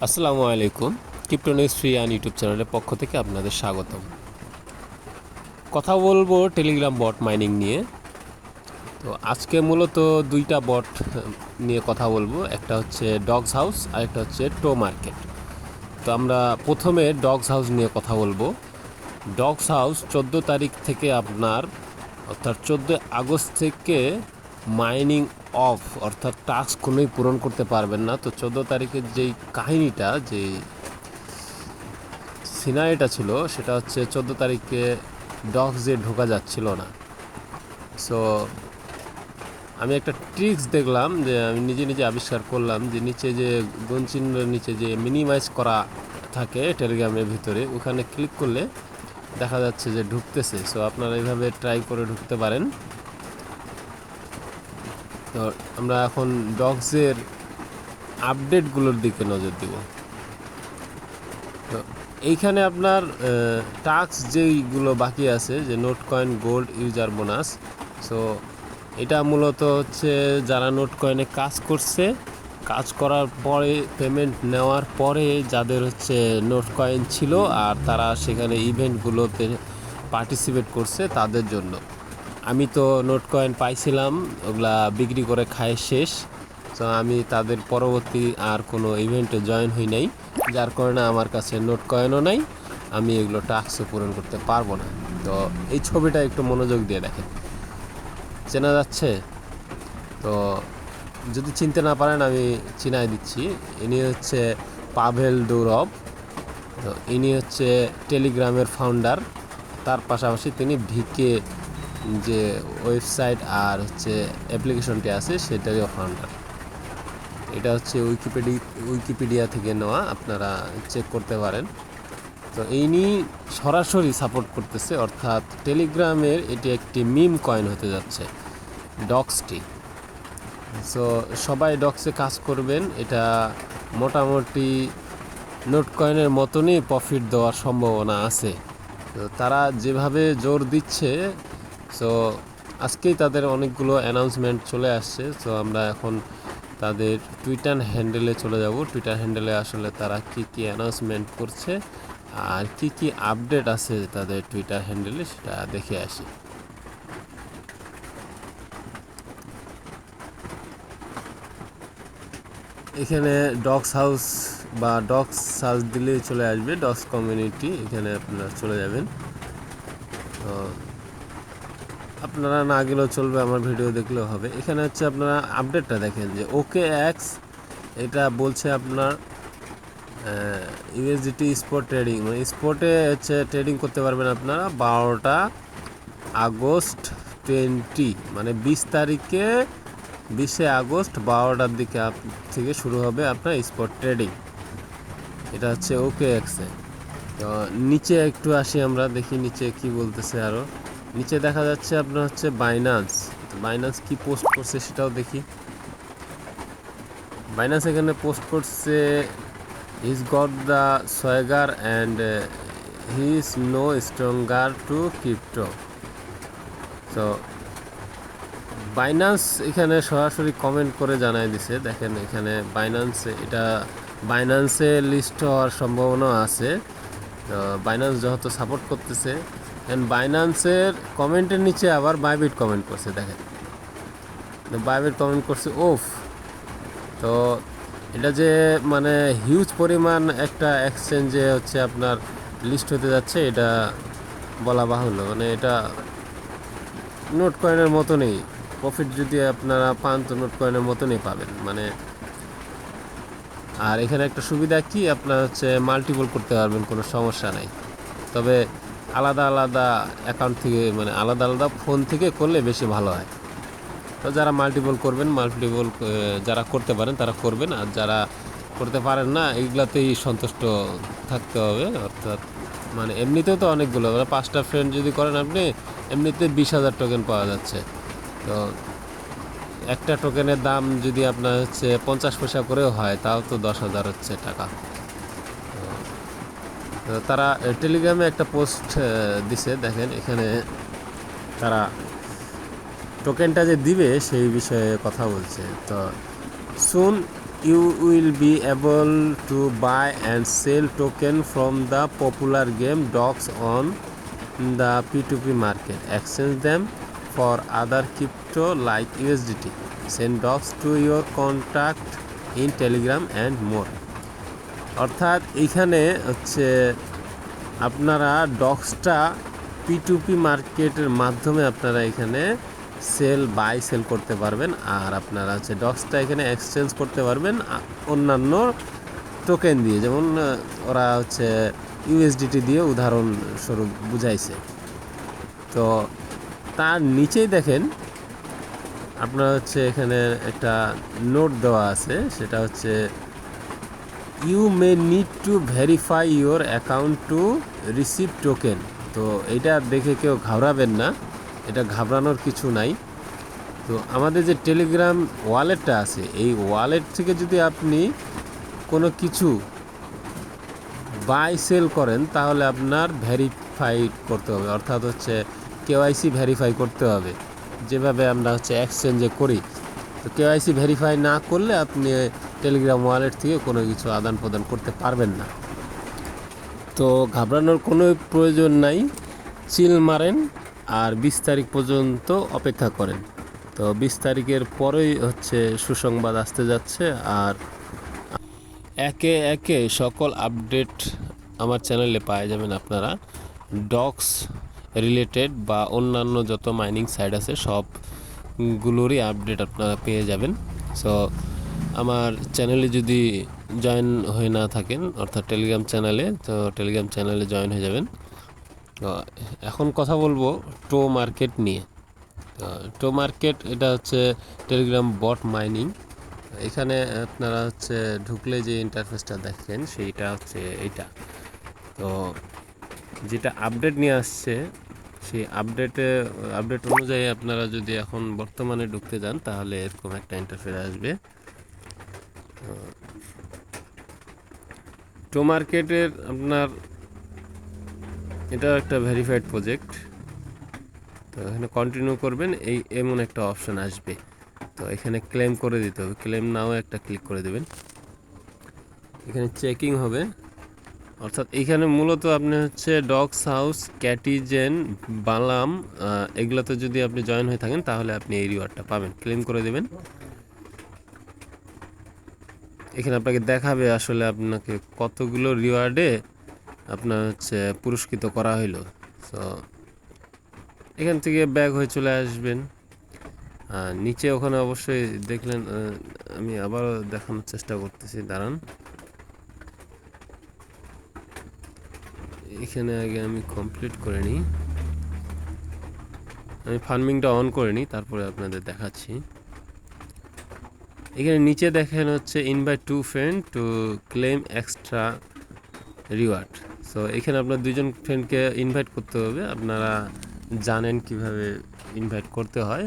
আসসালামু আলাইকুম। ক্রিপ্টোনিউজ free and YouTube চ্যানেলের পক্ষ থেকে আপনাদের স্বাগতম। কথা বলবো টেলিগ্রাম বট মাইনিং নিয়ে। তো আজকে মূলত দুইটা বট নিয়ে কথা বলবো, একটা হচ্ছে ডগস হাউস আর একটা হচ্ছে টো মার্কেট। তো আমরা প্রথমে ডগস হাউস নিয়ে কথা বলবো। ডগস হাউস 14 তারিখ থেকে আপনার অর্থাৎ 14 আগস্ট থেকে মাইনিং অফ, অর্থাৎ টাস্ক কোনোই পূরণ করতে পারবেন না। তো 14 তারিখের যেই কাহিনীটা, যে সিনারিটা ছিল, সেটা হচ্ছে 14 তারিখে ডগসে ঢোকা যাচ্ছিল না। সো আমি একটা ট্রিক্স দেখলাম, যে আমি নিজে নিজে আবিষ্কার করলাম, যে নিচে যে গুণচিহ্নের নিচে যে মিনিমাইজ করা থাকে টেলিগ্রামের ভিতরে, ওখানে ক্লিক করলে দেখা যাচ্ছে যে ঢুকতেছে। সো আপনারা এইভাবে ট্রাই করে ঢুকতে পারেন। তো আমরা এখন ডগসের আপডেটগুলোর দিকে নজর দিব। তো এইখানে আপনার টাস্ক যেইগুলো বাকি আছে, যে note coin gold user bonus, so এটা মূলত হচ্ছে যারা নোট কয়েনে কাজ করছে, কাজ করার পরে পেমেন্ট নেওয়ার পরে যাদের হচ্ছে নোট কয়েন ছিল আর তারা সেখানে ইভেন্টগুলোতে পার্টিসিপেট করছে তাদের জন্য। আমি তো নোট কয়েন পাইছিলাম, ওগুলা বিক্রি করে খায় শেষ। তো আমি তাদের পরবর্তী আর কোনো ইভেন্টে জয়েন হই নাই, যার কারণে আমার কাছে নোট কয়েনও নাই, আমি এগুলো টাস্কও পূরণ করতে পারবো না। তো এই ছবিটা একটু মনোযোগ দিয়ে দেখেন, চেনা যাচ্ছে? তো যদি চিনতে না পারেন আমি চিনাই দিচ্ছি। ইনি হচ্ছে পাভেল দুরভ। তো ইনি হচ্ছে টেলিগ্রামের ফাউন্ডার, তার পাশাপাশি তিনি ভিকে যে ওয়েবসাইট আর হচ্ছে অ্যাপ্লিকেশনটি আছে সেটারও ফাউন্ডার। এটা হচ্ছে উইকিপিডিয়া থেকে নেওয়া, আপনারা চেক করতে পারেন। তো ইনি সরাসরি সাপোর্ট করতেছে, অর্থাৎ টেলিগ্রামের এটি একটি মিম কয়েন হতে যাচ্ছে ডক্সটি। সো সবাই ডক্সে কাজ করবেন, এটা মোটামুটি নোট কয়েনের মতনই প্রফিট দেওয়ার সম্ভাবনা আছে। তো তারা যেভাবে জোর দিচ্ছে, সো আজকেই তাদের অনেকগুলো অ্যানাউন্সমেন্ট চলে আসছে। সো আমরা এখন তাদের টুইটার হ্যান্ডেলে চলে যাব। টুইটার হ্যান্ডেলে আসলে তারা কি কি অ্যানাউন্সমেন্ট করছে আর কি কি আপডেট আছে তাদের টুইটার হ্যান্ডেলে, সেটা দেখে আসি। এখানে ডগস হাউস বা ডগস সার্চ দিলেই চলে আসবে, ডগস কমিউনিটি, এখানে আপনারা চলে যাবেন। তো আপনারা না গেলেও চলবে, আমার ভিডিও দেখলেও হবে। এখানে হচ্ছে আপনারা আপডেটটা দেখেন, যে ওকে এক্স এটা বলছে আপনার ইউএসডিটি স্পট ট্রেডিং, মানে স্পটে হচ্ছে ট্রেডিং করতে পারবেন আপনারা 12টা আগস্ট 20, মানে 20 তারিখে 20 আগস্ট 12টার দিকে থেকে শুরু হবে আপনার স্পট ট্রেডিং। এটা হচ্ছে ওকে এক্সে। তো নিচে একটু আসি, আমরা দেখি নিচে কি বলতেছে। আরও নিচে দেখা যাচ্ছে আপনার হচ্ছে বাইনান্স। বাইনান্স কি পোস্ট করছে সেটাও দেখি। বাইনান্স এখানে পোস্ট করছে, is got the swagger and he is no stronger to crypto. তো বাইনান্স এখানে সরাসরি কমেন্ট করে জানাই দিছে। দেখেন এখানে বাইনান্সে, এটা বাইনান্সে লিস্ট হওয়ার সম্ভাবনা আছে। তো বাইনান্স যেহেতু সাপোর্ট করতেছে, অ্যান্ড বাইনান্সের কমেন্টের নিচে আবার বাইবিট কমেন্ট করছে। দেখেন বাইবিট কমেন্ট করছে ওফ। তো এটা যে মানে হিউজ পরিমাণ একটা এক্সচেঞ্জে হচ্ছে আপনার লিস্ট হতে যাচ্ছে, এটা বলা বাহুল্য। মানে এটা নোট কয়েনের মতনই প্রফিট, যদি আপনারা পান তো নোট কয়েনের মতনই পাবেন। মানে আর এখানে একটা সুবিধা কি, আপনার হচ্ছে মাল্টিপল করতে পারবেন, কোনো সমস্যা নাই। তবে আলাদা আলাদা অ্যাকাউন্ট থেকে, মানে আলাদা আলাদা ফোন থেকে করলে বেশি ভালো হয়। তো যারা মাল্টিপল করবেন, যারা করতে পারেন তারা করবেন, আর যারা করতে পারেন না এইগুলাতেই সন্তুষ্ট থাকতে হবে। অর্থাৎ মানে এমনিতেও তো অনেকগুলো, মানে 5টা ফ্রেন্ড যদি করেন আপনি, এমনিতে 20,000 টোকেন পাওয়া যাচ্ছে। তো একটা টোকেনের দাম যদি আপনার হচ্ছে 50 পয়সা করেও হয়, তাও তো 10,000 হচ্ছে টাকা। তো তারা টেলিগ্রামে একটা পোস্ট দিছে, দেখেন এখানে তারা টোকেনটা যে দিবে সেই বিষয়ে কথা বলছে। তো সুন you will be able to buy and sell token from the popular game dogs on the P2P market. Exchange them for other crypto like USDT. Send dogs to your contact in Telegram and more. অর্থাৎ এইখানে হচ্ছে আপনারা ডক্সটা P2P মার্কেটের মাধ্যমে আপনারা এখানে buy sell করতে পারবেন, আর আপনারা হচ্ছে ডক্সটা এখানে এক্সচেঞ্জ করতে পারবেন অন্যান্য টোকেন দিয়ে, যেমন ওরা হচ্ছে ইউএসডিটি দিয়ে উদাহরণস্বরূপ বুঝাইছে। তো তার নিচেই দেখেন আপনার হচ্ছে এখানে একটা নোট দেওয়া আছে, সেটা হচ্ছে you may need to verify your account to receive token. তো এটা দেখে কেউ ঘাবড়াবেন না, এটা ঘাবড়ানোর কিছু নাই। তো আমাদের যে টেলিগ্রাম ওয়ালেটটা আছে, এই ওয়ালেট থেকে যদি আপনি কোনো কিছু বাই সেল করেন তাহলে আপনার ভেরিফাই করতে হবে, অর্থাৎ হচ্ছে কেওয়াইসি ভেরিফাই করতে হবে, যেভাবে আমরা হচ্ছে এক্সচেঞ্জে করি। তো কেওয়াইসি ভেরিফাই না করলে আপনি টেলিগ্রাম ওয়ালেট থেকে কোনো কিছু আদান প্রদান করতে পারবেন না। তো ঘাবড়ানোর কোনো প্রয়োজন নাই, চিল মারেন আর 20 তারিখ পর্যন্ত অপেক্ষা করেন। তো 20 তারিখের পরেই হচ্ছে সুসংবাদ আসতে যাচ্ছে, আর একে একে সকল আপডেট আমার চ্যানেলে পাওয়া যাবেন আপনারা। ডক্স রিলেটেড বা অন্যান্য যত মাইনিং সাইট আছে সবগুলোরই আপডেট আপনারা পেয়ে যাবেন। সো আমার চ্যানেলে যদি জয়েন হয়ে না থাকেন, অর্থাৎ টেলিগ্রাম চ্যানেলে, তো টেলিগ্রাম চ্যানেলে জয়েন হয়ে যাবেন। তো এখন কথা বলবো টো মার্কেট নিয়ে। টো মার্কেট এটা হচ্ছে টেলিগ্রাম বট মাইনিং। এখানে আপনারা হচ্ছে ঢুকলে যে ইন্টারফেসটা দেখেন সেইটা হচ্ছে এইটা। তো যেটা আপডেট নিয়ে আসছে সেই আপডেট অনুযায়ী আপনারা যদি এখন বর্তমানে ঢুকতে যান তাহলে এরকম একটা ইন্টারফেস আসবে। টো মার্কেটের আপনার এটা একটা ভেরিফাইড প্রজেক্ট। তো এখানে কন্টিনিউ করবেন, এমন একটা অপশান আসবে। তো এখানে ক্লেম করে দিতে হবে, ক্লেম নাও একটা ক্লিক করে দেবেন। এখানে চেকিং হবে, অর্থাৎ এখানে মূলত আপনি হচ্ছে ডগস হাউস, ক্যাটিজেন, বালাম এগুলোতে যদি আপনি জয়েন হয়ে থাকেন তাহলে আপনি এই রিওয়ার্ডটা পাবেন। ক্লেম করে দেবেন। এখানে আপনাকে দেখাবে আসলে আপনাকে কতগুলো রিওয়ার্ডে আপনার হচ্ছে পুরস্কৃত করা হইলো। সো এখান থেকে ব্যাক হয়ে চলে আসবেন। নিচে ওখানে অবশ্যই দেখলেন, আমি আবারও দেখানোর চেষ্টা করতেছি, দাঁড়ান। এখানে আগে আমি কমপ্লিট করে নিই, আমি ফার্মিংটা অন করে নিই, তারপরে আপনাদের দেখাচ্ছি। এখানে নিচে দেখেন হচ্ছে invite to friend to claim extra reward. So এখানে আপনার 2জন ফ্রেন্ডকে ইনভাইট করতে হবে। আপনারা জানেন কিভাবে ইনভাইট করতে হয়,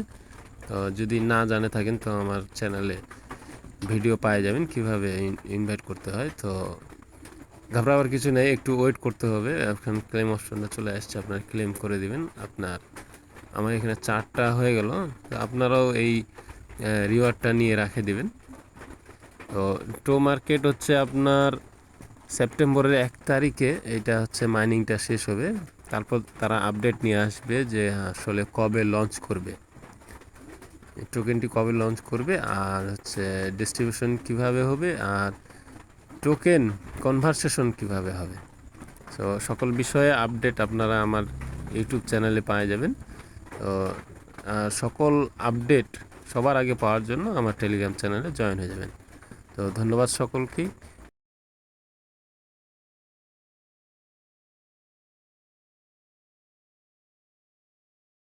তো যদি না জানে থাকেন তো আমার চ্যানেলে ভিডিও পাওয়া যাবেন কিভাবে ইনভাইট করতে হয়। তো ঘাবড়াবার কিছু নেই, একটু ওয়েট করতে হবে। এখন ক্লেম অপশনটা চলে আসছে, আপনার ক্লেম করে দিবেন। আমার এখানে 4টা হয়ে গেল, তো আপনারাও এই রিওয়ার্ডটা নিয়ে রাখে দিবেন। তো টো মার্কেট হচ্ছে আপনার সেপ্টেম্বরের 1 তারিখে এটা হচ্ছে মাইনিংটা শেষ হবে। তারপর তারা আপডেট নিয়ে আসবে যে আসলে কবে লঞ্চ করবে, টোকেনটি কবে লঞ্চ করবে, আর হচ্ছে ডিস্ট্রিবিউশন কিভাবে হবে, আর টোকেন কনভারসেশন কিভাবে হবে। তো সকল বিষয়ে আপডেট আপনারা আমার ইউটিউব চ্যানেলে পাওয়া যাবেন। তো সকল আপডেট সবার আগে পাওয়ার জন্য আমার টেলিগ্রাম চ্যানেলে জয়েন হয়ে যাবেন। তো ধন্যবাদ সকলকেই।